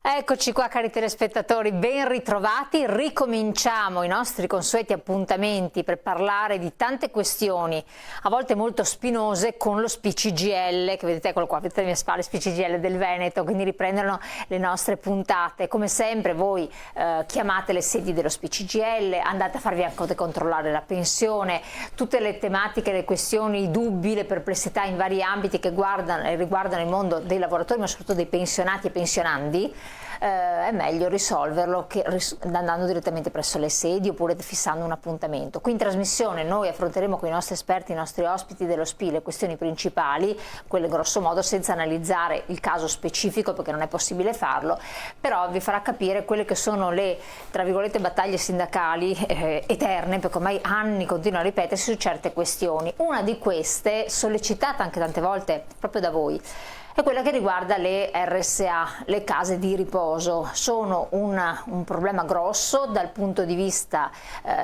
Eccoci qua cari telespettatori, ben ritrovati, ricominciamo i nostri consueti appuntamenti per parlare di tante questioni, a volte molto spinose, con lo SPCGL, che vedete eccolo qua, vedete alle mie spalle, SPCGL del Veneto, quindi riprendono le nostre puntate. Come sempre voi chiamate le sedi dello SPCGL, andate a farvi anche controllare la pensione, tutte le tematiche, le questioni, i dubbi, le perplessità in vari ambiti che riguardano il mondo dei lavoratori, ma soprattutto dei pensionati e pensionandi. È meglio risolverlo che andando direttamente presso le sedi oppure fissando un appuntamento. Qui in trasmissione noi affronteremo con i nostri esperti, i nostri ospiti dello SPI le questioni principali, quelle grosso modo, senza analizzare il caso specifico perché non è possibile farlo, però vi farà capire quelle che sono le, tra virgolette, battaglie sindacali eterne, perché ormai anni continuano a ripetersi su certe questioni. Una di queste, sollecitata anche tante volte proprio da voi, è quella che riguarda le RSA, le case di riposo. Sono un problema grosso dal punto di vista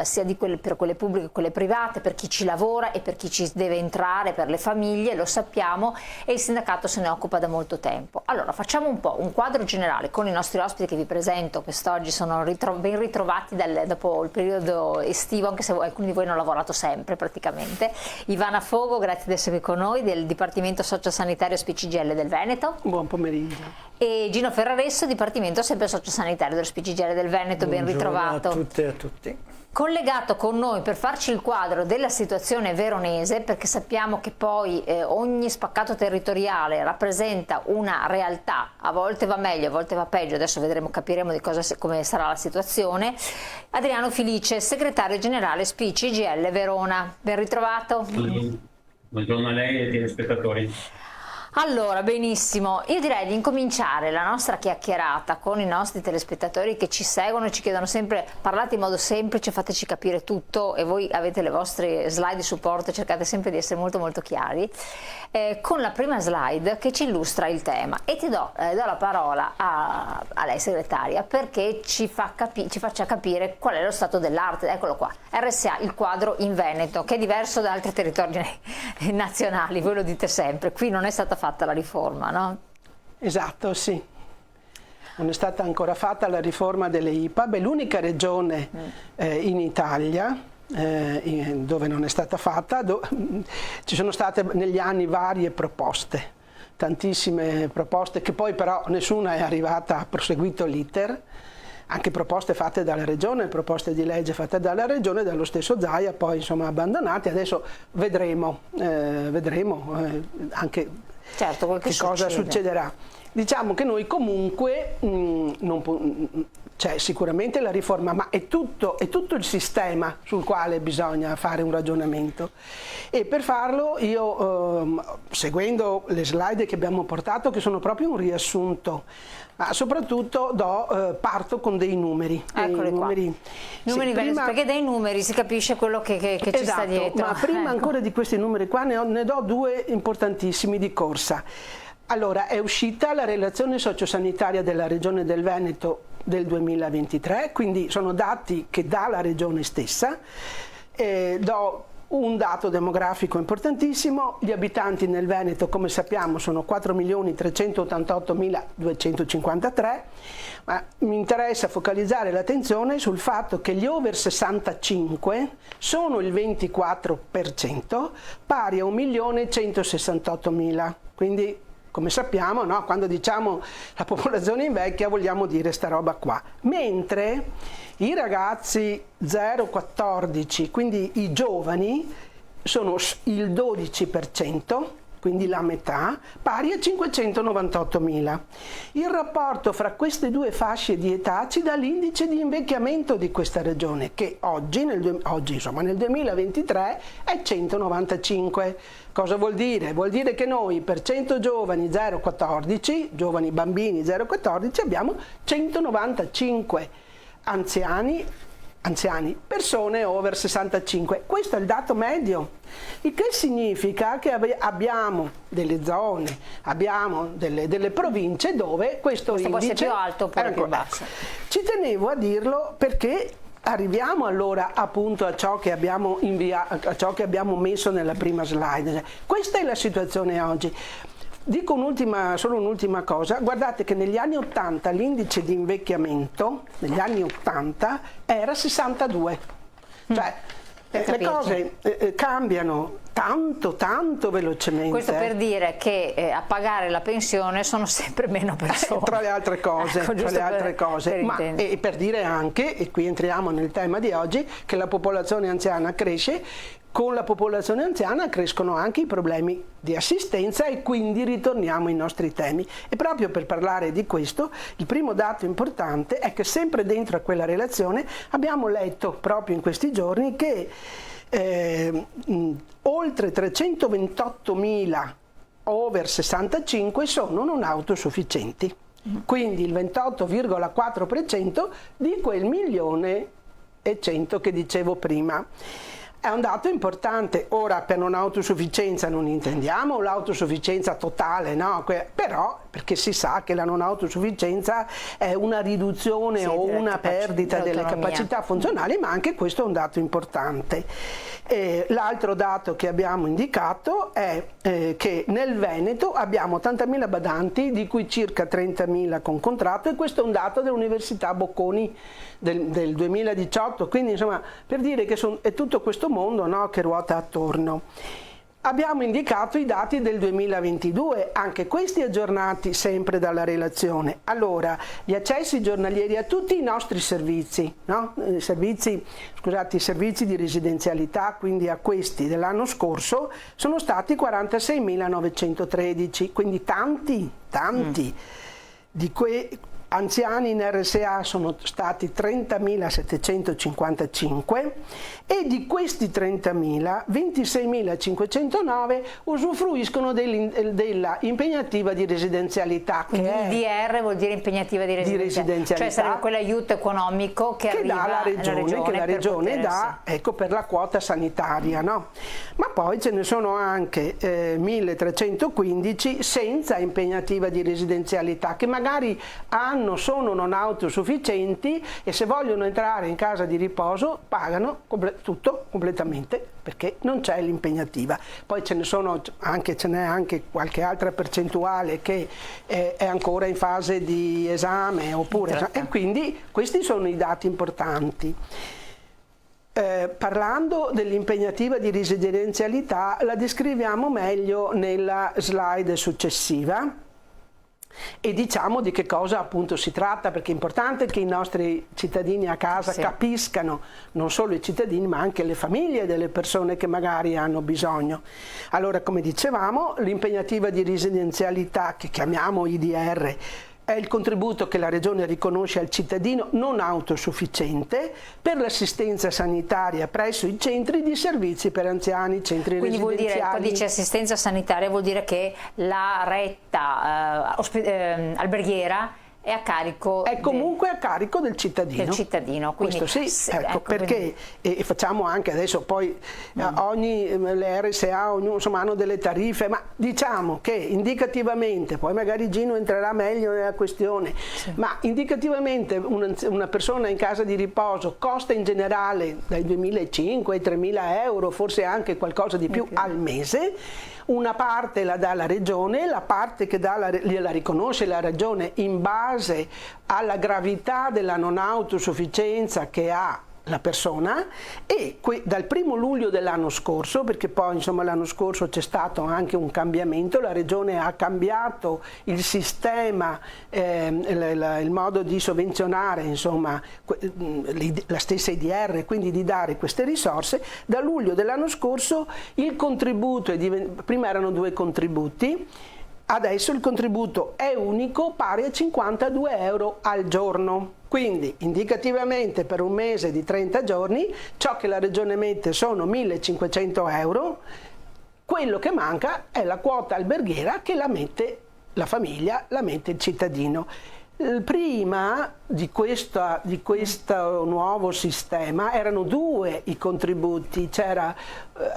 sia per quelle pubbliche che quelle private, per chi ci lavora e per chi ci deve entrare, per le famiglie, lo sappiamo, e il sindacato se ne occupa da molto tempo. Allora facciamo un po' un quadro generale con i nostri ospiti che vi presento quest'oggi, sono ben ritrovati dopo il periodo estivo, anche se alcuni di voi hanno lavorato sempre praticamente. Ivana Fogo, grazie di essere qui con noi, del Dipartimento Sociosanitario SPCGL del Veneto. Buon pomeriggio. E Gino Ferraresso, Dipartimento sempre Sociosanitario dello SPCGL del Veneto. Ben ritrovato. A tutte e a tutti. Collegato con noi per farci il quadro della situazione veronese, perché sappiamo che poi ogni spaccato territoriale rappresenta una realtà, a volte va meglio, a volte va peggio, adesso vedremo, capiremo come sarà la situazione. Adriano Filice, segretario generale SPCGL Verona, ben ritrovato. Buongiorno a lei e ai telespettatori. Allora, benissimo, io direi di incominciare la nostra chiacchierata con i nostri telespettatori che ci seguono e ci chiedono sempre, parlate in modo semplice, fateci capire tutto, e voi avete le vostre slide di supporto e cercate sempre di essere molto molto chiari, con la prima slide che ci illustra il tema, e ti do la parola a lei segretaria perché ci faccia capire qual è lo stato dell'arte. Eccolo qua, RSA, il quadro in Veneto, che è diverso da altri territori nazionali, voi lo dite sempre, qui non è stata fatta la riforma, no? Esatto, sì. Non è stata ancora fatta la riforma delle IPAB, è l'unica regione in Italia dove non è stata fatta. Ci sono state negli anni varie proposte, tantissime proposte, che poi però nessuna è arrivata, ha proseguito l'iter, anche proposte fatte dalla regione, proposte di legge fatte dalla regione, dallo stesso Zaia, poi insomma abbandonate. Adesso vedremo anche certo, che cosa succederà. Diciamo che noi comunque c'è sicuramente la riforma, ma è tutto il sistema sul quale bisogna fare un ragionamento, e per farlo io, seguendo le slide che abbiamo portato, che sono proprio un riassunto, ma soprattutto parto con dei numeri. Eccoli qua. Numeri prima, perché dai numeri si capisce quello che esatto, ci sta dietro. Ma prima ancora di questi numeri qua ne do due importantissimi di corsa. Allora, è uscita la relazione sociosanitaria della Regione del Veneto del 2023, quindi sono dati che dà la Regione stessa. Do un dato demografico importantissimo: gli abitanti nel Veneto, come sappiamo, sono 4.388.253, ma mi interessa focalizzare l'attenzione sul fatto che gli over 65 sono il 24%, pari a 1.168.000, quindi come sappiamo, no? Quando diciamo la popolazione invecchia vogliamo dire sta roba qua, mentre i ragazzi 0-14, quindi i giovani, sono il 12%, quindi la metà, pari a 598.000. Il rapporto fra queste due fasce di età ci dà l'indice di invecchiamento di questa regione, che oggi nel 2023 è 195. Cosa vuol dire? Vuol dire che noi per 100 giovani 0-14, giovani bambini 0-14, abbiamo 195 anziani, persone over 65. Questo è il dato medio, il che significa che abbiamo delle zone, abbiamo delle province dove questo indice può essere più alto oppure più basso. Ci tenevo a dirlo perché arriviamo allora appunto a ciò che abbiamo messo nella prima slide. Questa è la situazione oggi. Dico solo un'ultima cosa, guardate che negli anni 80 l'indice di invecchiamento, negli anni 80, era 62, cioè le cose cambiano tanto velocemente. Questo per dire che a pagare la pensione sono sempre meno persone. Tra le altre cose, ecco, tra le altre cose. Ma e per dire anche, e qui entriamo nel tema di oggi, che la popolazione anziana cresce. Con la popolazione anziana crescono anche i problemi di assistenza e quindi ritorniamo ai nostri temi. E proprio per parlare di questo, il primo dato importante è che sempre dentro a quella relazione abbiamo letto proprio in questi giorni che oltre 328.000 over 65 sono non autosufficienti, quindi il 28,4% di quel 1.100.000 che dicevo prima. È un dato importante. Ora, per non autosufficienza non intendiamo l'autosufficienza totale, no? Però perché si sa che la non autosufficienza è una riduzione o una perdita delle capacità funzionali, ma anche questo è un dato importante. L'altro dato che abbiamo indicato è che nel Veneto abbiamo 80.000 badanti, di cui circa 30.000 con contratto, e questo è un dato dell'Università Bocconi del 2018, quindi insomma per dire che è tutto questo mondo, no, che ruota attorno. Abbiamo indicato i dati del 2022, anche questi aggiornati sempre dalla relazione. Allora, gli accessi giornalieri a tutti i nostri servizi, no? I servizi di residenzialità, quindi a questi dell'anno scorso, sono stati 46.913, quindi tanti. Di quei anziani in RSA sono stati 30.755 e di questi 30.000, 26.509 usufruiscono della impegnativa di residenzialità. Quindi il DR vuol dire impegnativa di residenzialità, cioè sarebbe quell'aiuto economico che arriva dà la regione, che la regione dà, ecco, per la quota sanitaria, no? Ma poi ce ne sono anche 1.315 senza impegnativa di residenzialità, che magari sono non autosufficienti e se vogliono entrare in casa di riposo pagano tutto completamente perché non c'è l'impegnativa. Poi ce n'è anche qualche altra percentuale che è ancora in fase di esame e quindi questi sono i dati importanti. Parlando dell'impegnativa di residenzialità la descriviamo meglio nella slide successiva. E diciamo di che cosa appunto si tratta, perché è importante che i nostri cittadini a casa capiscano, non solo i cittadini ma anche le famiglie delle persone che magari hanno bisogno. Allora, come dicevamo, l'impegnativa di residenzialità, che chiamiamo IDR, è il contributo che la Regione riconosce al cittadino non autosufficiente per l'assistenza sanitaria presso i centri di servizi per anziani, centri residenziali. Quindi vuol dire, quando dice assistenza sanitaria, vuol dire che la retta alberghiera è a carico comunque a carico del cittadino. Quindi, questo sì, ecco, perché e facciamo anche adesso poi le RSA insomma hanno delle tariffe, ma diciamo che indicativamente, poi magari Gino entrerà meglio nella questione, ma indicativamente una persona in casa di riposo costa in generale dai 2.500 ai 3.000 euro, forse anche qualcosa di più al mese. Una parte la dà la Regione, la parte che la riconosce la Regione in base alla gravità della non autosufficienza che ha la persona, e dal 1° luglio dell'anno scorso, perché poi insomma l'anno scorso c'è stato anche un cambiamento, la Regione ha cambiato il sistema, il modo di sovvenzionare insomma la stessa IDR, quindi di dare queste risorse. Da luglio dell'anno scorso il contributo prima erano 2 contributi, adesso il contributo è unico, pari a 52 euro al giorno. Quindi indicativamente per un mese di 30 giorni ciò che la Regione mette sono 1.500 euro, quello che manca è la quota alberghiera che la mette la famiglia, la mette il cittadino. Prima di questo nuovo sistema erano 2 i contributi, c'era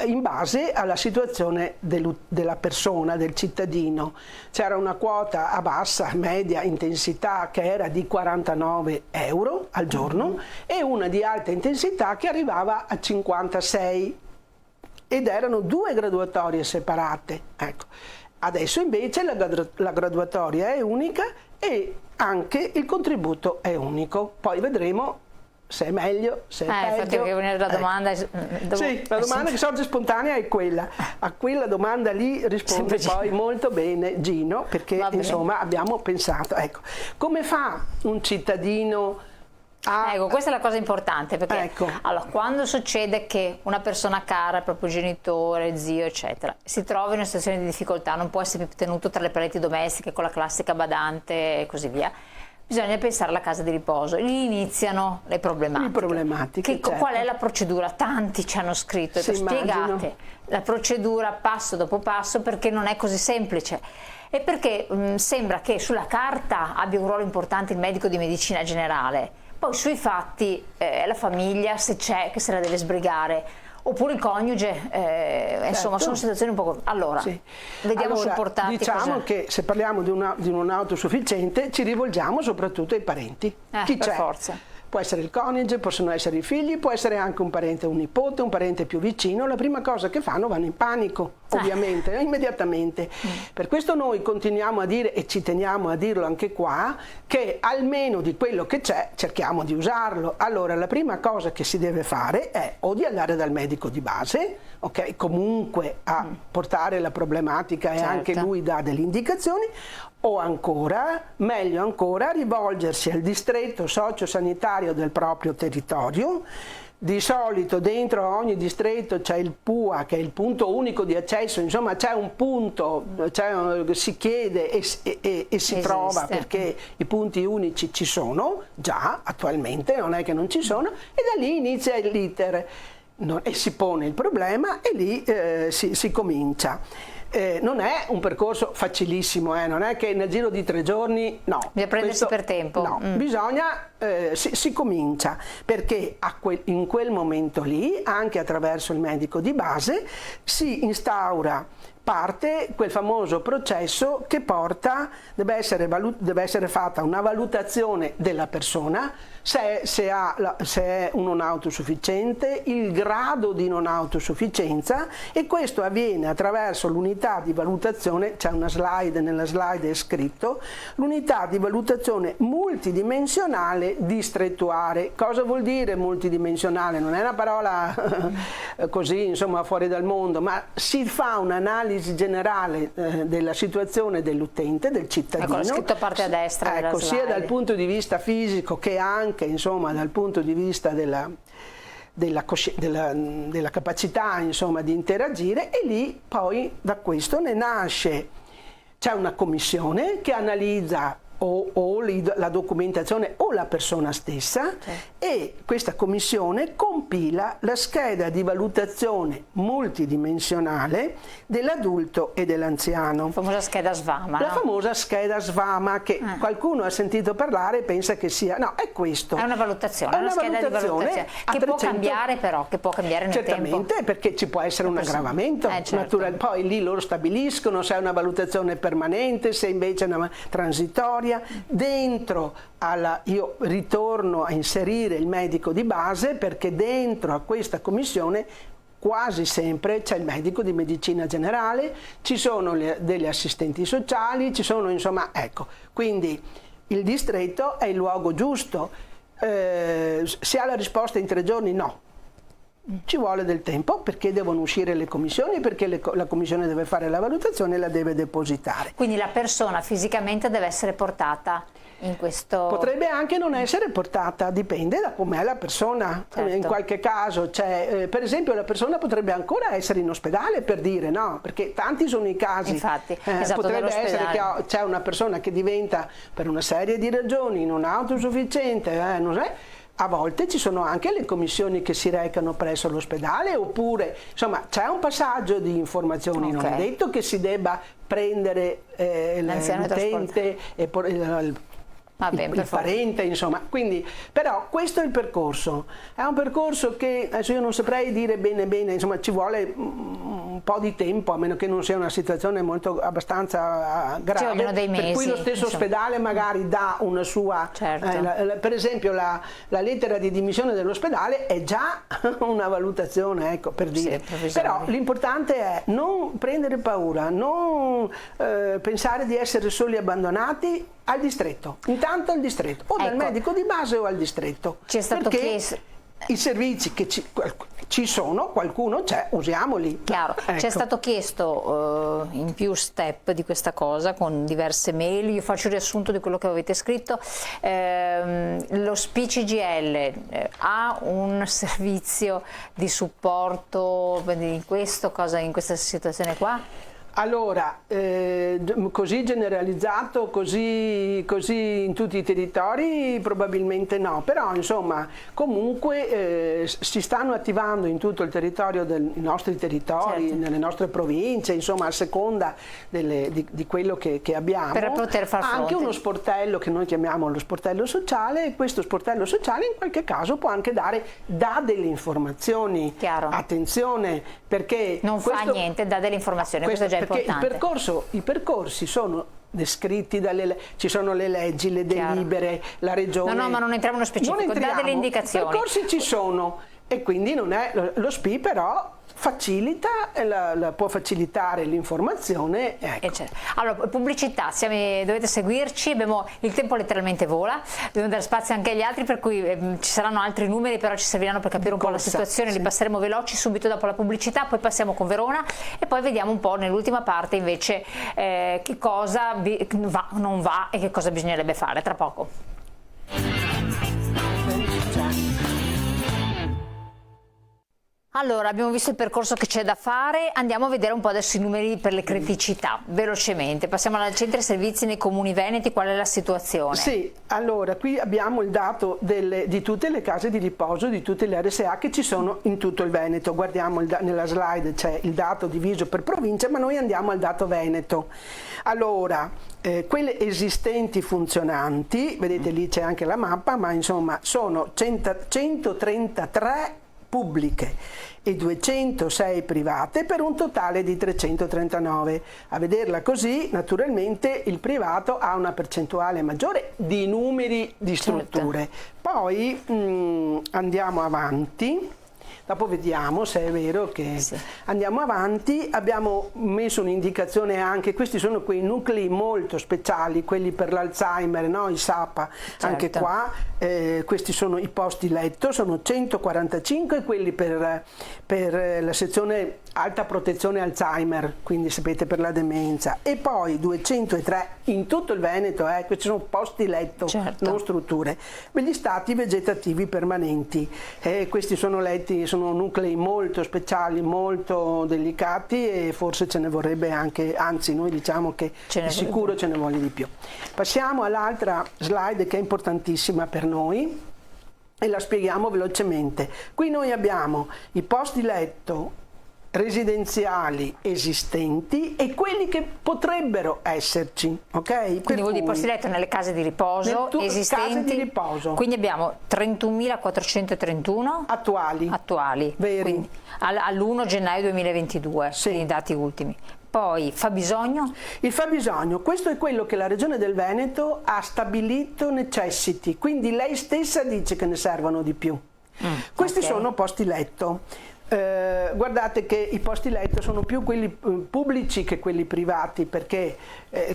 in base alla situazione della persona, del cittadino. C'era una quota a bassa, media intensità che era di 49 euro al giorno e una di alta intensità che arrivava a 56, ed erano 2 graduatorie separate. Ecco. Adesso invece la graduatoria è unica e anche il contributo è unico. Poi vedremo se è meglio, se è peggio. Infatti, perché la domanda sì, la domanda che sorge spontanea è quella. A quella domanda lì risponde poi molto bene Gino, perché insomma abbiamo pensato, ecco, come fa un cittadino Ecco, questa è la cosa importante, perché allora, quando succede che una persona cara, il proprio genitore, zio, eccetera, si trova in una situazione di difficoltà, non può essere più tenuto tra le pareti domestiche con la classica badante e così via, bisogna pensare alla casa di riposo. Lì iniziano le problematiche. Qual è la procedura? Tanti ci hanno scritto, spiegate la procedura passo dopo passo, perché non è così semplice. E perché sembra che sulla carta abbia un ruolo importante il medico di medicina generale, poi sui fatti la famiglia, se c'è, che se la deve sbrigare, oppure il coniuge, insomma sono situazioni un po'... Allora, vediamo supportati. Diciamo che se parliamo di un autosufficiente ci rivolgiamo soprattutto ai parenti. Chi per c'è? Forza. Può essere il coniuge, possono essere i figli, può essere anche un parente, un nipote, un parente più vicino. La prima cosa che fanno, vanno in panico, ovviamente, immediatamente. Per questo noi continuiamo a dire, e ci teniamo a dirlo anche qua, che almeno di quello che c'è cerchiamo di usarlo. Allora la prima cosa che si deve fare è o di andare dal medico di base, comunque a portare la problematica e anche lui dà delle indicazioni, o ancora, meglio ancora, rivolgersi al distretto sociosanitario del proprio territorio. Di solito dentro ogni distretto c'è il PUA, che è il punto unico di accesso, insomma c'è un punto, si chiede e si trova, perché i punti unici ci sono già attualmente, non è che non ci sono, e da lì inizia l'iter e si pone il problema e lì si comincia. Non è un percorso facilissimo, non è che nel giro di 3 giorni, no. Bisogna prendersi per tempo. No, bisogna, si comincia, perché in quel momento lì, anche attraverso il medico di base, si parte quel famoso processo che deve essere fatta una valutazione della persona, se è un non autosufficiente, il grado di non autosufficienza, e questo avviene attraverso l'unità di valutazione, c'è una slide, nella slide è scritto, l'unità di valutazione multidimensionale distrettuale. Cosa vuol dire multidimensionale? Non è una parola così, insomma, fuori dal mondo, ma si fa un'analisi generale della situazione dell'utente, del cittadino. Ecco, l'ho scritto a parte a destra. Sia dal punto di vista fisico che anche, insomma, dal punto di vista della capacità, insomma, di interagire, e lì poi da questo ne nasce, c'è una commissione che analizza o la documentazione o la persona stessa, e questa commissione compila la scheda di valutazione multidimensionale dell'adulto e dell'anziano. La famosa scheda SVAMA. La famosa scheda SVAMA, che qualcuno ha sentito parlare e pensa che sia... No, è questo. È una valutazione, è una scheda di valutazione che può cambiare, però, che può cambiare nel tempo. Certamente, perché ci può essere un aggravamento. Poi lì loro stabiliscono se è una valutazione permanente, se invece è una transitoria. Dentro io ritorno a inserire il medico di base, perché dentro a questa commissione quasi sempre c'è il medico di medicina generale, ci sono degli assistenti sociali, ci sono, insomma, ecco, quindi il distretto è il luogo giusto. Si ha la risposta in 3 giorni? No. Ci vuole del tempo, perché devono uscire le commissioni, perché la commissione deve fare la valutazione e la deve depositare. Quindi la persona fisicamente deve essere portata in questo... Potrebbe anche non essere portata, dipende da com'è la persona. In qualche caso c'è, per esempio, la persona potrebbe ancora essere in ospedale, per dire, no? Perché tanti sono i casi. Infatti, potrebbe essere che c'è una persona che diventa, per una serie di ragioni, non autosufficiente, non è. A volte ci sono anche le commissioni che si recano presso l'ospedale, oppure, insomma, c'è un passaggio di informazioni, non è detto che si debba prendere l'utente e il parente, insomma. Quindi, però questo è il percorso. È un percorso che adesso io non saprei dire bene, insomma, ci vuole un po' di tempo, a meno che non sia una situazione abbastanza grave, vogliono dei mesi, per cui lo stesso ospedale magari dà una sua, per esempio la lettera di dimissione dell'ospedale è già una valutazione, ecco, per dire. Però l'importante è non prendere paura, non pensare di essere soli e abbandonati al distretto, intanto al distretto, o dal medico di base o al distretto. Ci è stato chiesto. I servizi che ci sono, qualcuno c'è, usiamoli. Chiaro, ecco. Ci è stato chiesto in più step di questa cosa con diverse mail, io faccio il riassunto di quello che avete scritto. Lo SPCGL ha un servizio di supporto in questa situazione qua? Allora, così generalizzato, così in tutti i territori probabilmente no, però insomma comunque si stanno attivando in tutto il territorio dei nostri territori, nelle nostre province, insomma a seconda di quello che abbiamo, per poter far fronte. Anche uno sportello che noi chiamiamo lo sportello sociale, e questo sportello sociale in qualche caso può anche dà delle informazioni. Chiaro. Attenzione, perché non fa niente, dà delle informazioni, questo è già perché importante. i percorsi sono descritti ci sono le leggi, le delibere, la regione. No, ma non entriamo nello specifico, dà delle indicazioni. I percorsi ci sono e quindi non è lo SPI, però facilita, può facilitare l'informazione. Ecco. Allora, pubblicità, dovete seguirci, il tempo letteralmente vola, dobbiamo dare spazio anche agli altri, per cui ci saranno altri numeri, però ci serviranno per capire un po' la situazione, li passeremo veloci subito dopo la pubblicità, poi passiamo con Verona e poi vediamo un po' nell'ultima parte invece che cosa non va e che cosa bisognerebbe fare, tra poco. Allora, abbiamo visto il percorso che c'è da fare, andiamo a vedere un po' adesso i numeri per le criticità, velocemente. Passiamo al centro servizi nei comuni veneti, qual è la situazione? Sì, allora qui abbiamo il dato di tutte le case di riposo, di tutte le RSA che ci sono in tutto il Veneto. Guardiamo nella slide, c'è il dato diviso per provincia, ma noi andiamo al dato Veneto. Allora, quelle esistenti funzionanti, vedete lì c'è anche la mappa, ma insomma sono 133 pubbliche e 206 private per un totale di 339. A vederla così, naturalmente il privato ha una percentuale maggiore di numeri di strutture. Poi andiamo avanti. Dopo vediamo se è vero che andiamo avanti. Abbiamo messo un'indicazione anche, questi sono quei nuclei molto speciali, quelli per l'Alzheimer, no? I SAPA, anche qua questi sono i posti letto, sono 145 quelli per la sezione alta protezione Alzheimer, quindi sapete per la demenza, e poi 203 in tutto il Veneto, questi sono posti letto, non strutture, per gli stati vegetativi permanenti, questi sono letti, sono nuclei molto speciali, molto delicati e forse ce ne vorrebbe anche, anzi noi diciamo che di sicuro ce ne vuole di più. Passiamo all'altra slide che è importantissima per noi e la spieghiamo velocemente. Qui noi abbiamo i posti letto residenziali esistenti e quelli che potrebbero esserci, ok? Quindi vuol dire posti letto nelle case di riposo esistenti. Case di riposo. Quindi abbiamo 31.431 attuali, veri. Quindi all'1 gennaio 2022, i dati ultimi. Poi fabbisogno? Il fabbisogno, questo è quello che la Regione del Veneto ha stabilito necessiti, quindi lei stessa dice che ne servono di più. Questi sono posti letto. Guardate che i posti letto sono più quelli pubblici che quelli privati, perché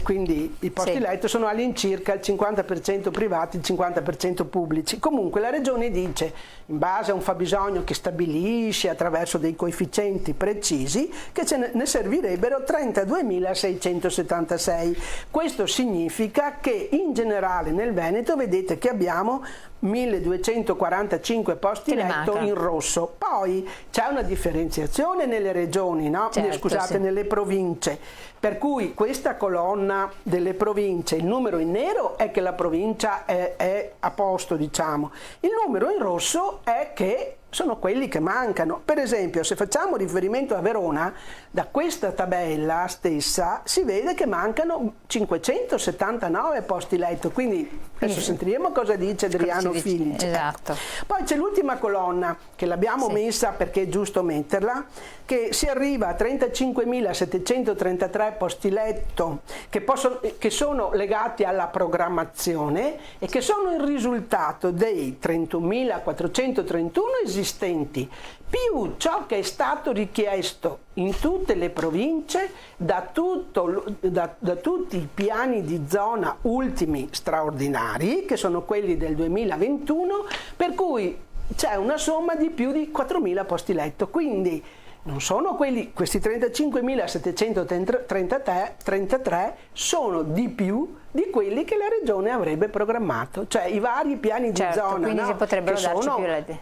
quindi i posti letto sono all'incirca il 50% privati, il 50% pubblici. Comunque la Regione dice, in base a un fabbisogno che stabilisce attraverso dei coefficienti precisi, che ne servirebbero 32.676. Questo significa che in generale nel Veneto vedete che abbiamo 1245 posti letto in rosso. Poi c'è una differenziazione nelle regioni, no? Scusate, nelle province, per cui questa colonna delle province, il numero in nero è che la provincia è a posto, diciamo, il numero in rosso è che sono quelli che mancano. Per esempio, se facciamo riferimento a Verona, da questa tabella stessa si vede che mancano 579 posti letto, quindi adesso sentiremo cosa dice Adriano Filice. Esatto. Poi c'è l'ultima colonna che l'abbiamo messa perché è giusto metterla, che si arriva a 35.733 posti letto che sono legati alla programmazione e che sono il risultato dei 31.431 esistenti più ciò che è stato richiesto in tutte le province da tutti i piani di zona ultimi straordinari, che sono quelli del 2021, per cui c'è una somma di più di 4.000 posti letto. Quindi non sono questi 35.733 sono di più di quelli che la regione avrebbe programmato, cioè i vari piani di zona, quindi si potrebbero darci più letti.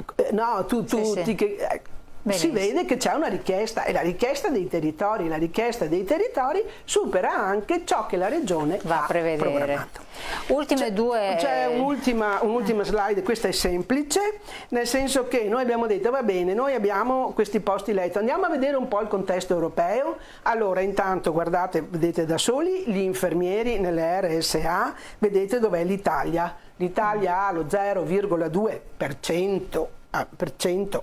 Tutti che si vede che c'è una richiesta, e la richiesta dei territori supera anche ciò che la regione va a prevedere. Programmato. C'è un'ultima slide, questa è semplice, nel senso che noi abbiamo detto va bene, noi abbiamo questi posti letto, andiamo a vedere un po' il contesto europeo. Allora intanto guardate, vedete da soli gli infermieri nelle RSA, vedete dov'è l'Italia. L'Italia ha lo 0,2%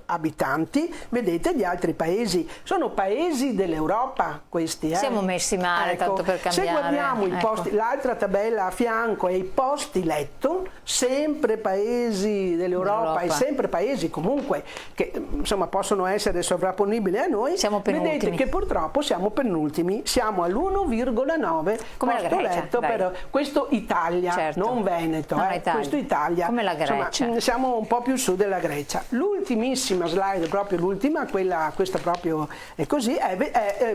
abitanti, vedete gli altri paesi, sono paesi dell'Europa questi. Siamo messi male, tanto per cambiare. Se guardiamo i posti, l'altra tabella a fianco è i posti letto, sempre paesi dell'Europa e sempre paesi comunque che insomma possono essere sovrapponibili a noi. Siamo penultimi. Vedete che purtroppo siamo penultimi, siamo all'1,9 posto letto per questo Italia, non Veneto, questo Italia. Come la Grecia. Insomma, siamo un po' più su della Grecia. L'ultimissima slide, proprio l'ultima, questa proprio è così,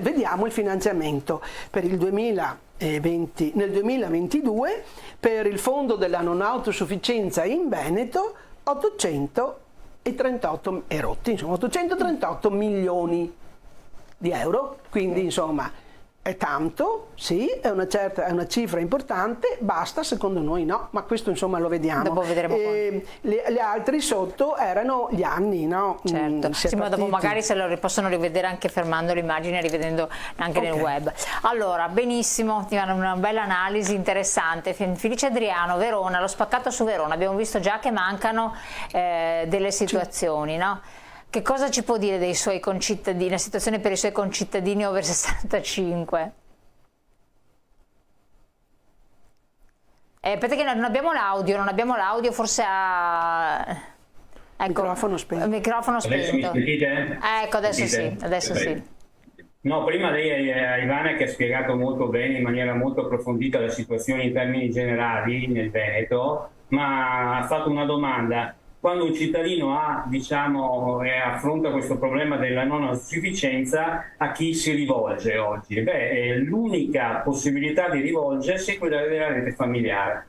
vediamo il finanziamento per il 2020, nel 2022 per il fondo della non autosufficienza in Veneto 838 erotti, insomma 838 milioni di euro, quindi insomma è tanto, sì, è una cifra importante, basta? Secondo noi no, ma questo insomma lo vediamo. Dopo vedremo gli altri sotto erano gli anni, no? Certo, sì, ma dopo magari se lo possono rivedere anche fermando l'immagine e rivedendo anche nel web. Allora, benissimo, una bella analisi interessante. Felice Adriano, Verona, lo spaccato su Verona, abbiamo visto già che mancano delle situazioni, no? Che cosa ci può dire dei suoi concittadini, la situazione per i suoi concittadini over 65? Aspetta che non abbiamo l'audio, forse ha... Ecco, microfono spento. Microfono spento. Adesso mi sentite? Ecco, adesso sì, adesso sì. No, prima lei, Ivana, che ha spiegato molto bene, in maniera molto approfondita, la situazione in termini generali nel Veneto, ma ha fatto una domanda. Quando un cittadino affronta questo problema della non autosufficienza, a chi si rivolge oggi? L'unica possibilità di rivolgersi è quella della rete familiare.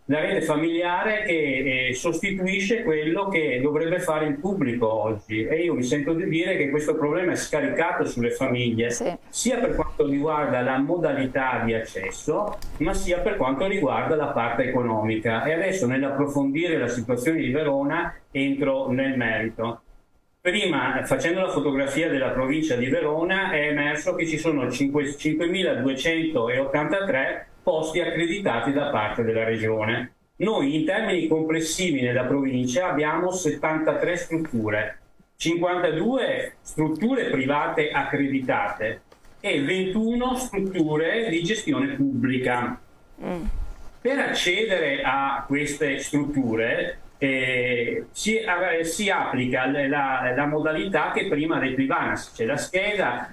La rete familiare che sostituisce quello che dovrebbe fare il pubblico oggi, e io mi sento di dire che questo problema è scaricato sulle famiglie, sia per quanto riguarda la modalità di accesso, ma sia per quanto riguarda la parte economica. E adesso, nell'approfondire la situazione di Verona, entro nel merito. Prima, facendo la fotografia della provincia di Verona, è emerso che ci sono 5.283 posti accreditati da parte della regione. Noi in termini complessivi nella provincia abbiamo 73 strutture, 52 strutture private accreditate e 21 strutture di gestione pubblica. Per accedere a queste strutture si applica la modalità che prima declinava, c'è la scheda,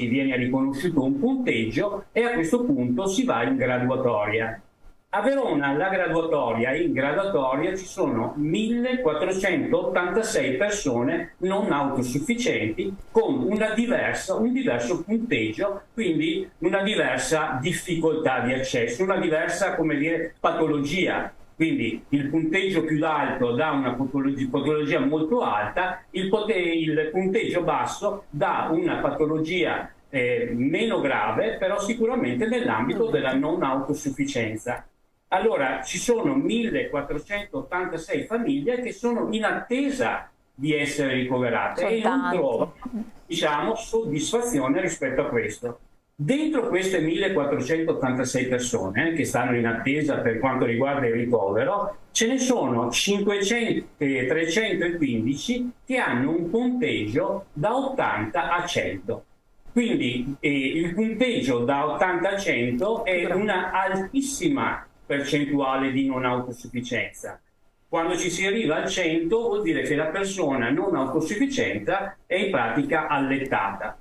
viene riconosciuto un punteggio e a questo punto si va in graduatoria. A Verona in graduatoria ci sono 1486 persone non autosufficienti con un diverso punteggio, quindi una diversa difficoltà di accesso, una diversa, patologia. Quindi il punteggio più alto dà una patologia molto alta, il punteggio basso dà una patologia meno grave, però sicuramente nell'ambito della non autosufficienza. Allora ci sono 1486 famiglie che sono in attesa di essere ricoverate e non trovano, diciamo, soddisfazione rispetto a questo. Dentro queste 1486 persone che stanno in attesa per quanto riguarda il ricovero, ce ne sono 315 che hanno un punteggio da 80 a 100. Quindi il punteggio da 80 a 100 è una altissima percentuale di non autosufficienza. Quando ci si arriva al 100 vuol dire che la persona non autosufficiente è in pratica allettata.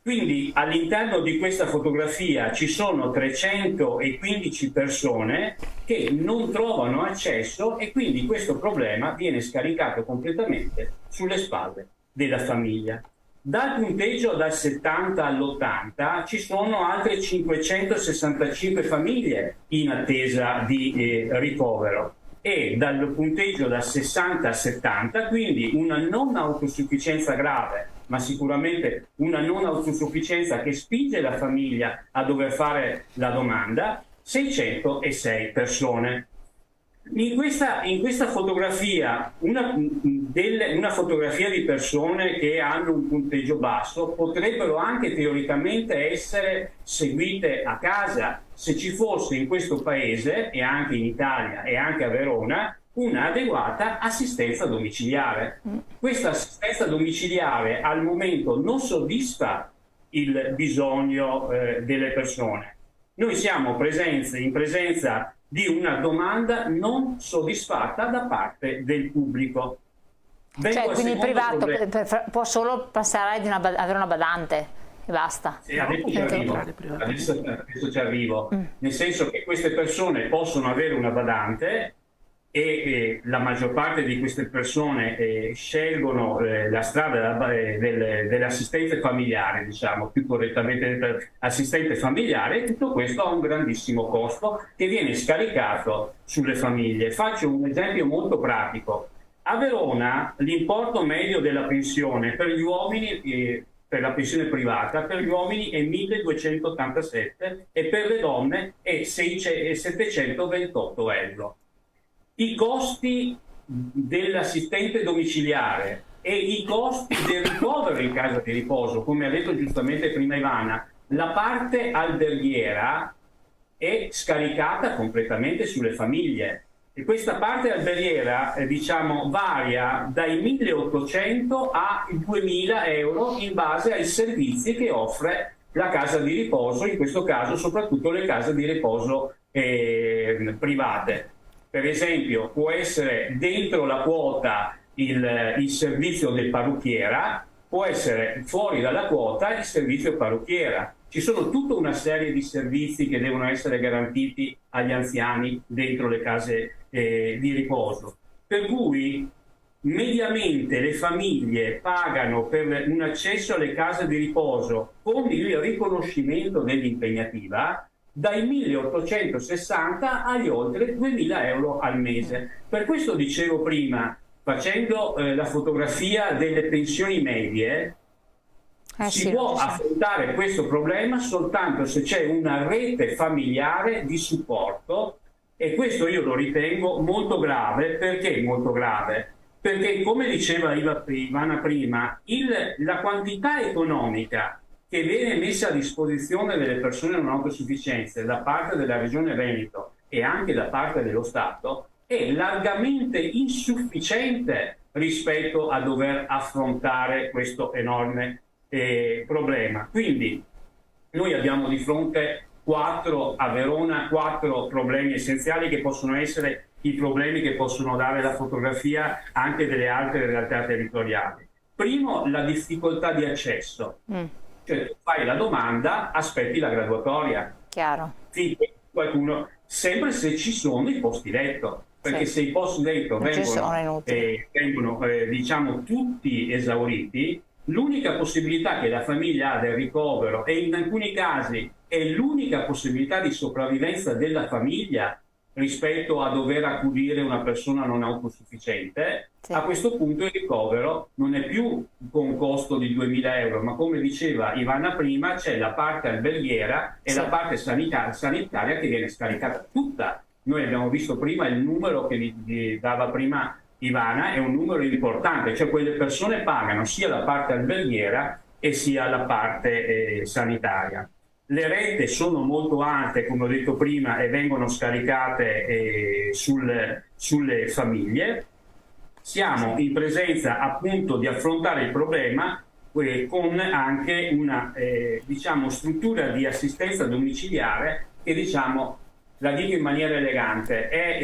Quindi all'interno di questa fotografia ci sono 315 persone che non trovano accesso e quindi questo problema viene scaricato completamente sulle spalle della famiglia. Dal punteggio dal 70 all'80 ci sono altre 565 famiglie in attesa di ricovero e dal punteggio da 60 a 70, quindi una non autosufficienza grave, ma sicuramente una non autosufficienza che spinge la famiglia a dover fare la domanda, 606 persone. In questa fotografia, una fotografia di persone che hanno un punteggio basso potrebbero anche teoricamente essere seguite a casa se ci fosse in questo paese, e anche in Italia e anche a Verona, un'adeguata assistenza domiciliare. Questa assistenza domiciliare al momento non soddisfa il bisogno delle persone. Noi siamo in presenza di una domanda non soddisfatta da parte del pubblico. Cioè, quindi il privato può solo passare ad avere una badante e basta. Sì, adesso ci arrivo. Nel senso che queste persone possono avere una badante e la maggior parte di queste persone scelgono la strada dell'assistente familiare, diciamo più correttamente assistente familiare, e tutto questo ha un grandissimo costo che viene scaricato sulle famiglie. Faccio un esempio molto pratico. A Verona l'importo medio della pensione per gli uomini, per la pensione privata, per gli uomini è 1.287 e per le donne è 728 euro. I costi dell'assistente domiciliare e i costi del ricovero in casa di riposo, come ha detto giustamente prima Ivana, la parte alberghiera è scaricata completamente sulle famiglie e questa parte alberghiera diciamo varia dai 1.800 ai 2.000 euro in base ai servizi che offre la casa di riposo, in questo caso soprattutto le case di riposo private. Per esempio può essere dentro la quota il servizio del parrucchiera, può essere fuori dalla quota il servizio parrucchiera. Ci sono tutta una serie di servizi che devono essere garantiti agli anziani dentro le case di riposo. Per cui mediamente le famiglie pagano per un accesso alle case di riposo con il riconoscimento dell'impegnativa dai 1.860 agli oltre 2.000 euro al mese. Per questo dicevo prima, facendo la fotografia delle pensioni medie, si può affrontare questo problema soltanto se c'è una rete familiare di supporto, e questo io lo ritengo molto grave. Perché molto grave? Perché, come diceva Ivana prima, la quantità economica che viene messa a disposizione delle persone non autosufficienti da parte della Regione Veneto e anche da parte dello Stato è largamente insufficiente rispetto a dover affrontare questo enorme problema. Quindi noi abbiamo di fronte a Verona quattro problemi essenziali che possono essere i problemi che possono dare la fotografia anche delle altre realtà territoriali. Primo, la difficoltà di accesso. Cioè tu fai la domanda, aspetti la graduatoria. Chiaro. Finché qualcuno, sempre se ci sono i posti letto, perché se i posti letto vengono diciamo tutti esauriti, l'unica possibilità che la famiglia ha del ricovero, e in alcuni casi è l'unica possibilità di sopravvivenza della famiglia rispetto a dover accudire una persona non autosufficiente, a questo punto il ricovero non è più con costo di 2.000 euro, ma come diceva Ivana prima, c'è la parte alberghiera e la parte sanitaria che viene scaricata tutta. Noi abbiamo visto prima il numero che vi dava prima Ivana, è un numero importante, cioè quelle persone pagano sia la parte alberghiera e sia la parte sanitaria. Le rette sono molto alte, come ho detto prima, e vengono scaricate sulle famiglie. Siamo in presenza appunto di affrontare il problema con anche una struttura di assistenza domiciliare che, la dico in maniera elegante, è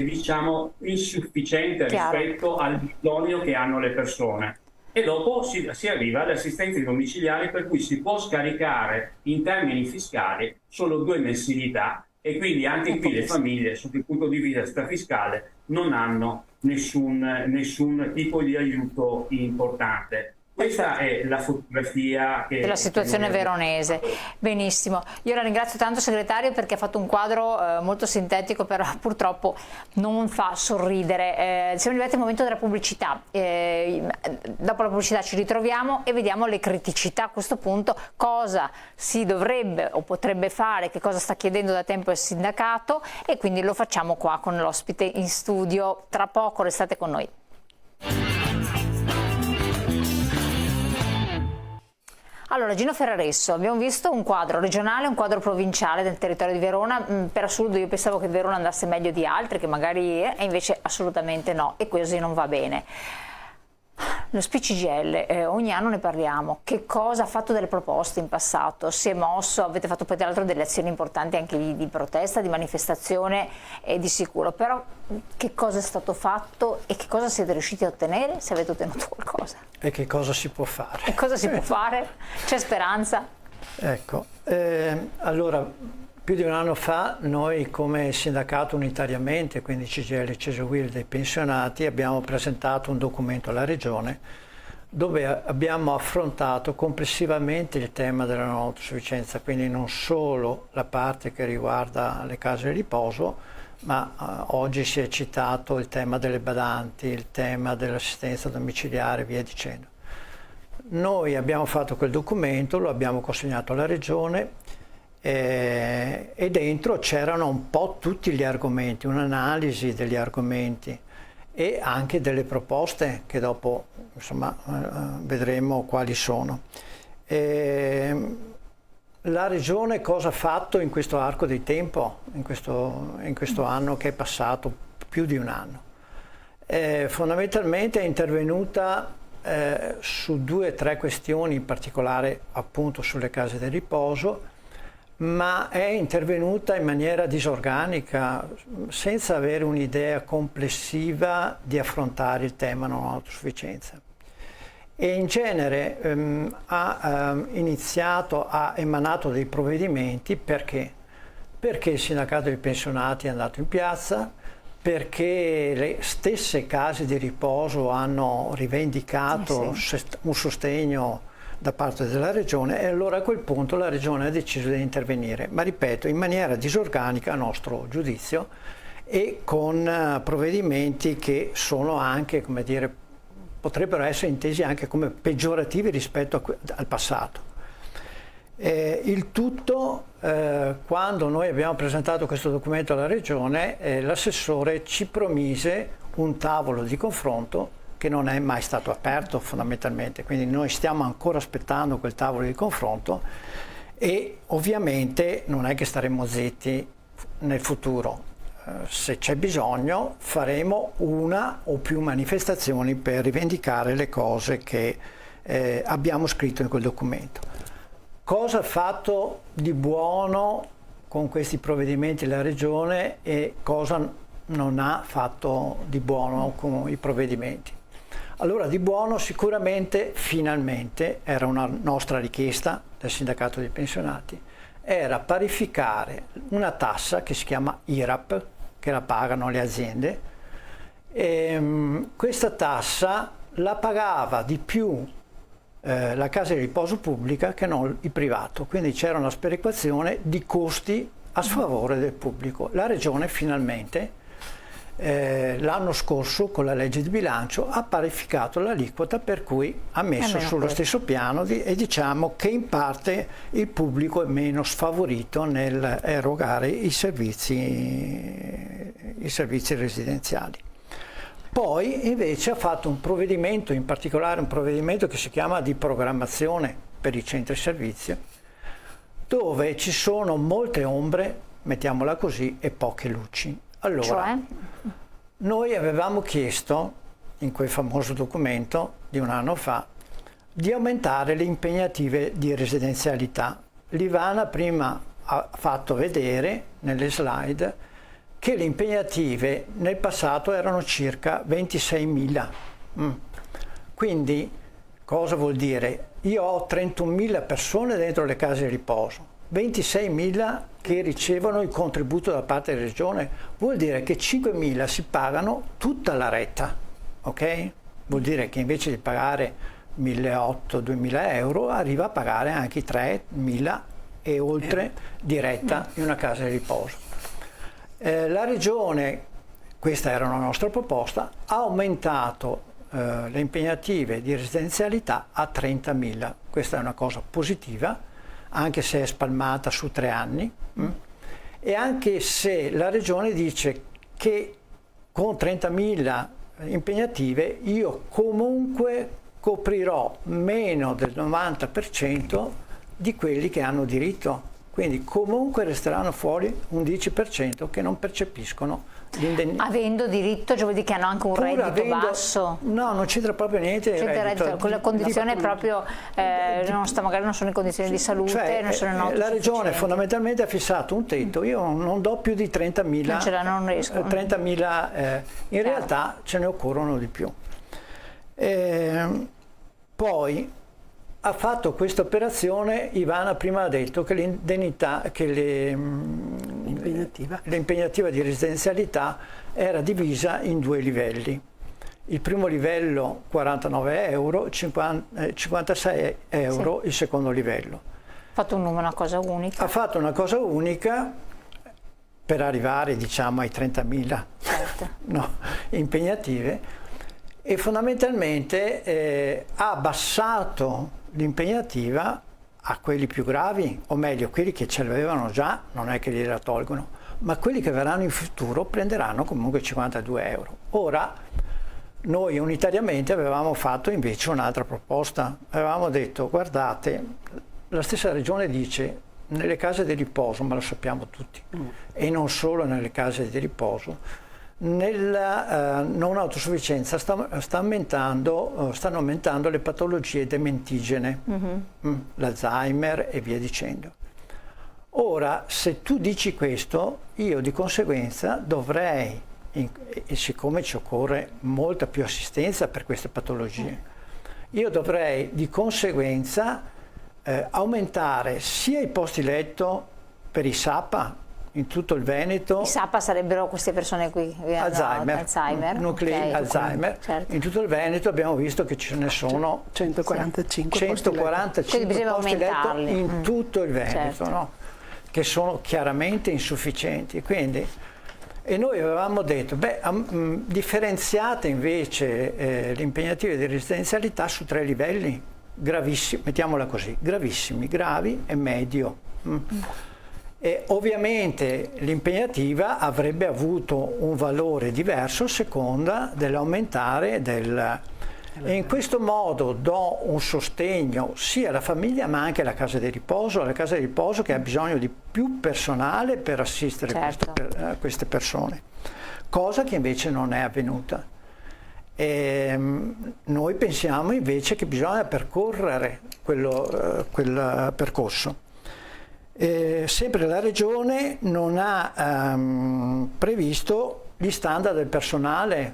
insufficiente rispetto al bisogno che hanno le persone. E dopo si arriva alle assistenze domiciliari, per cui si può scaricare in termini fiscali solo 2 mensilità, e quindi anche qui le famiglie, sotto il punto di vista fiscale, non hanno nessun tipo di aiuto importante. Questa è la fotografia della situazione veronese. Benissimo. Io la ringrazio tanto, segretario, perché ha fatto un quadro molto sintetico, però purtroppo non fa sorridere. Siamo arrivati al momento della pubblicità. Dopo la pubblicità ci ritroviamo e vediamo le criticità a questo punto, cosa si dovrebbe o potrebbe fare, che cosa sta chiedendo da tempo il sindacato, e quindi lo facciamo qua con l'ospite in studio. Tra poco restate con noi. Allora, Gino Ferraresso, abbiamo visto un quadro regionale, un quadro provinciale del territorio di Verona. Per assurdo io pensavo che Verona andasse meglio di altri, che magari e invece assolutamente no, e così non va bene. Lo SPCGIL, ogni anno ne parliamo. Che cosa ha fatto delle proposte in passato? Si è mosso, avete fatto poi tra l'altro delle azioni importanti anche di protesta, di manifestazione e di sicuro, però che cosa è stato fatto e che cosa siete riusciti a ottenere, se avete ottenuto qualcosa? E che cosa si può fare? E cosa si può fare? C'è speranza? Ecco, allora, più di un anno fa noi come sindacato unitariamente, quindi CGIL, CESIUIL dei pensionati, abbiamo presentato un documento alla Regione dove abbiamo affrontato complessivamente il tema della non autosufficienza, quindi non solo la parte che riguarda le case di riposo, ma oggi si è citato il tema delle badanti, il tema dell'assistenza domiciliare, via dicendo. Noi abbiamo fatto quel documento, lo abbiamo consegnato alla Regione, e dentro c'erano un po' tutti gli argomenti, un'analisi degli argomenti e anche delle proposte che dopo vedremo quali sono. La Regione cosa ha fatto in questo arco di tempo, in questo anno che è passato, più di un anno? Fondamentalmente è intervenuta su 2 o 3 questioni, in particolare appunto sulle case di riposo, ma è intervenuta in maniera disorganica, senza avere un'idea complessiva di affrontare il tema non autosufficienza. E in genere ha emanato dei provvedimenti perché il sindacato dei pensionati è andato in piazza, perché le stesse case di riposo hanno rivendicato un sostegno da parte della Regione, e allora a quel punto la Regione ha deciso di intervenire, ma ripeto, in maniera disorganica a nostro giudizio e con provvedimenti che sono anche, come dire, potrebbero essere intesi anche come peggiorativi rispetto al passato. Il tutto, quando noi abbiamo presentato questo documento alla Regione, l'assessore ci promise un tavolo di confronto che non è mai stato aperto fondamentalmente, quindi noi stiamo ancora aspettando quel tavolo di confronto e ovviamente non è che staremo zitti nel futuro. Se c'è bisogno faremo una o più manifestazioni per rivendicare le cose che abbiamo scritto in quel documento. Cosa ha fatto di buono con questi provvedimenti la Regione e cosa non ha fatto di buono con i provvedimenti? Allora, di buono sicuramente, finalmente, era una nostra richiesta del sindacato dei pensionati, era parificare una tassa che si chiama IRAP, che la pagano le aziende, e questa tassa la pagava di più la casa di riposo pubblica che non il privato, quindi c'era una sperequazione di costi a sfavore del pubblico. La Regione finalmente l'anno scorso con la legge di bilancio ha parificato l'aliquota, per cui ha messo sullo stesso piano e diciamo che in parte il pubblico è meno sfavorito nel erogare i servizi residenziali. Poi invece ha fatto un provvedimento, in particolare un provvedimento che si chiama di programmazione per i centri servizio, dove ci sono molte ombre, mettiamola così, e poche luci. Allora, Cioè? noi avevamo chiesto, in quel famoso documento di un anno fa, di aumentare le impegnative di residenzialità. L'Ivana prima ha fatto vedere nelle slide che le impegnative nel passato erano circa 26.000. Quindi cosa vuol dire? Io ho 31.000 persone dentro le case di riposo, 26.000 che ricevono il contributo da parte della regione, vuol dire che 5.000 si pagano tutta la retta, ok? Vuol dire che invece di pagare 1.800-2.000 euro arriva a pagare anche i 3.000 e oltre di retta in una casa di riposo. La regione, questa era una nostra proposta, ha aumentato le impegnative di residenzialità a 30.000. Questa è una cosa positiva, anche se è spalmata su 3 anni, e anche se la regione dice che con 30.000 impegnative io comunque coprirò meno del 90% di quelli che hanno diritto. Quindi comunque resteranno fuori un 10% che non percepiscono l'indennità. Avendo diritto, cioè vuol dire che hanno anche un reddito basso? No, non c'entra proprio niente. Reddito, con la condizione proprio, magari non sono in condizioni di salute, cioè, non sono la regione fondamentalmente ha fissato un tetto, io non do più di 30.000. Non ce la, non riesco. 30.000, in realtà ce ne occorrono di più. Poi ha fatto questa operazione, Ivana prima ha detto che l'impegnativa di residenzialità era divisa in 2 livelli. Il primo livello 49 euro, 56 euro il secondo livello. Ha fatto una cosa unica. Ha fatto una cosa unica per arrivare, diciamo, ai 30.000 impegnative, e fondamentalmente ha abbassato l'impegnativa a quelli più gravi, o meglio quelli che ce l'avevano già, non è che gliela tolgono, ma quelli che verranno in futuro prenderanno comunque 52 euro. Ora noi unitariamente avevamo fatto invece un'altra proposta, avevamo detto: guardate, la stessa regione dice nelle case di riposo, ma lo sappiamo tutti, e non solo nelle case di riposo, nella non autosufficienza stanno aumentando le patologie dementigene, l'Alzheimer e via dicendo. Ora, se tu dici questo, io di conseguenza dovrei, e siccome ci occorre molta più assistenza per queste patologie, io dovrei di conseguenza aumentare sia i posti letto per i SAPA in tutto il Veneto. I SAPA sarebbero queste persone qui Alzheimer, nuclei okay. Alzheimer. Certo. In tutto il Veneto abbiamo visto che ce ne sono 145 posti letto in tutto il Veneto, certo. No? Che sono chiaramente insufficienti. Quindi, e noi avevamo detto, differenziate invece le impegnative di residenzialità su 3 livelli, gravissimi, mettiamola così, gravissimi, gravi e medio. E ovviamente l'impegnativa avrebbe avuto un valore diverso a seconda dell'aumentare e in questo modo do un sostegno sia alla famiglia ma anche alla casa di riposo che ha bisogno di più personale per assistere certo. queste persone, cosa che invece non è avvenuta. E noi pensiamo invece che bisogna percorrere quel percorso. Sempre la regione non ha previsto gli standard del personale,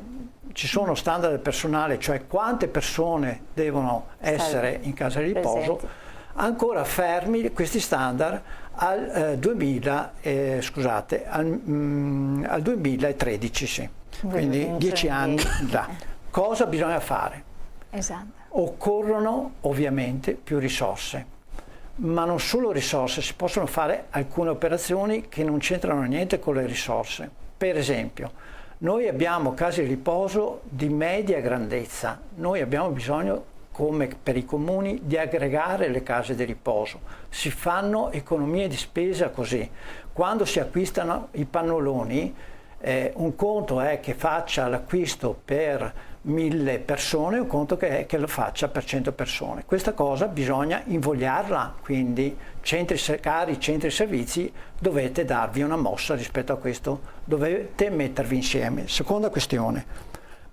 ci sono standard del personale, cioè quante persone devono essere in casa di riposo, ancora fermi questi standard al 2013, sì. Quindi 10 anni da. Cosa bisogna fare? Esatto. Occorrono ovviamente più risorse. Ma non solo risorse, si possono fare alcune operazioni che non c'entrano niente con le risorse. Per esempio, noi abbiamo case di riposo di media grandezza, noi abbiamo bisogno, come per i comuni, di aggregare le case di riposo. Si fanno economie di spesa così. Quando si acquistano i pannoloni, Un conto è che faccia l'acquisto per 1000 persone, un conto che è che lo faccia per 100 persone. Questa cosa bisogna invogliarla, quindi cari centri servizi, dovete darvi una mossa rispetto a questo, dovete mettervi insieme. Seconda questione,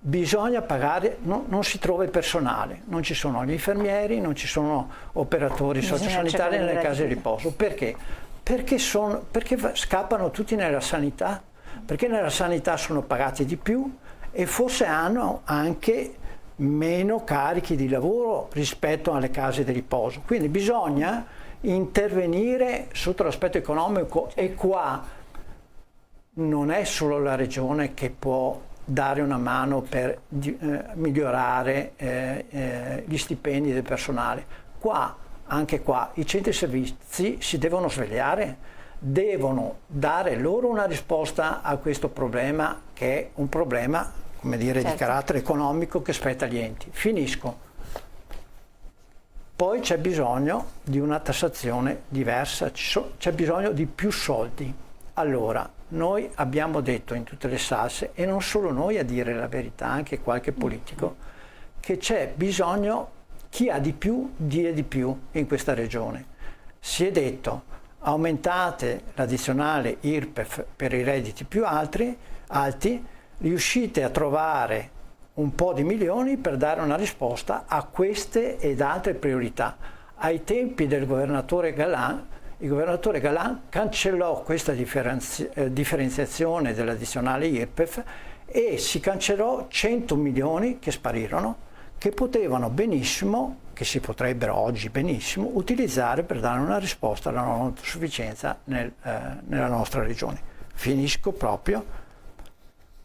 bisogna pagare, non si trova il personale, non ci sono gli infermieri, non ci sono operatori sociosanitari nelle case di riposo. Perché? Perché scappano tutti nella sanità, perché nella sanità sono pagati di più e forse hanno anche meno carichi di lavoro rispetto alle case di riposo. Quindi bisogna intervenire sotto l'aspetto economico, e qua non è solo la regione che può dare una mano per migliorare gli stipendi del personale. Anche qua i centri servizi si devono svegliare, devono dare loro una risposta a questo problema, che è un problema, come dire, di carattere economico che spetta agli enti. Finisco. Poi c'è bisogno di una tassazione diversa, c'è bisogno di più soldi. Allora, noi abbiamo detto in tutte le salse, e non solo noi a dire la verità, anche qualche politico, che c'è bisogno, chi ha di più dia di più in questa regione. Si è detto, aumentate l'addizionale IRPEF per i redditi più alti, riuscite a trovare un po' di milioni per dare una risposta a queste ed altre priorità. Ai tempi del governatore Galan, il governatore Galan cancellò questa differenziazione dell'addizionale IRPEF e si cancellò 100 milioni che sparirono, che potevano benissimo, che si potrebbero oggi benissimo, utilizzare per dare una risposta alla non autosufficienza nella nostra regione. Finisco proprio.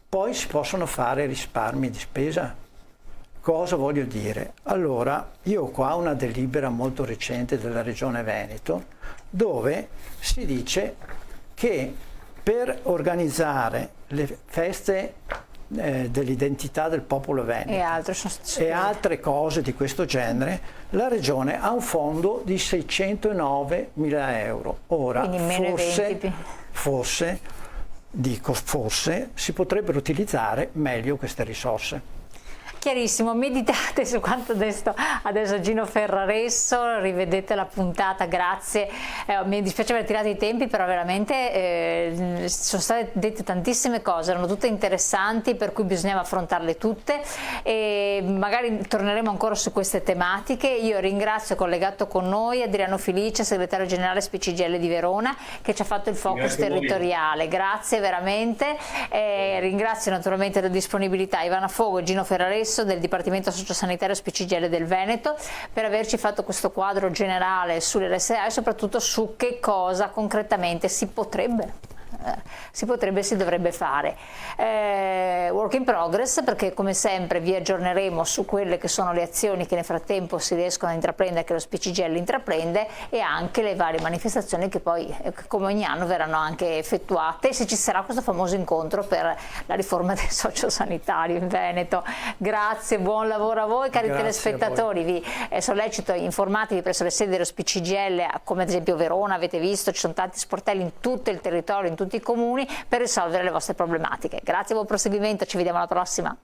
Poi si possono fare risparmi di spesa. Cosa voglio dire? Allora, io ho qua una delibera molto recente della Regione Veneto, dove si dice che per organizzare le feste dell'identità del popolo veneto e altre cose di questo genere, la regione ha un fondo di 609.000 euro. Ora, forse si potrebbero utilizzare meglio queste risorse. Chiarissimo, meditate su quanto detto adesso Gino Ferraresso, rivedete la puntata, grazie. Mi dispiace aver tirato i tempi, però veramente sono state dette tantissime cose, erano tutte interessanti, per cui bisognava affrontarle tutte e magari torneremo ancora su queste tematiche. Io ringrazio, collegato con noi, Adriano Filice, segretario generale SPCGIL di Verona, che ci ha fatto il focus territoriale. Grazie veramente. Ringrazio naturalmente la disponibilità Ivana Fogo e Gino Ferraresso del Dipartimento Sociosanitario SPCGIL del Veneto per averci fatto questo quadro generale sull'RSA e soprattutto su che cosa concretamente si dovrebbe fare. Work in progress, perché come sempre vi aggiorneremo su quelle che sono le azioni che nel frattempo si riescono a intraprendere, che lo SPCGIL intraprende, e anche le varie manifestazioni che poi come ogni anno verranno anche effettuate, se ci sarà questo famoso incontro per la riforma del sociosanitario in Veneto. Grazie, buon lavoro a voi, cari telespettatori. Vi sollecito, informatevi presso le sedi dello SPCGIL, come ad esempio Verona, avete visto, ci sono tanti sportelli in tutto il territorio, in tutti i comuni, per risolvere le vostre problematiche. Grazie, buon proseguimento, ci vediamo alla prossima.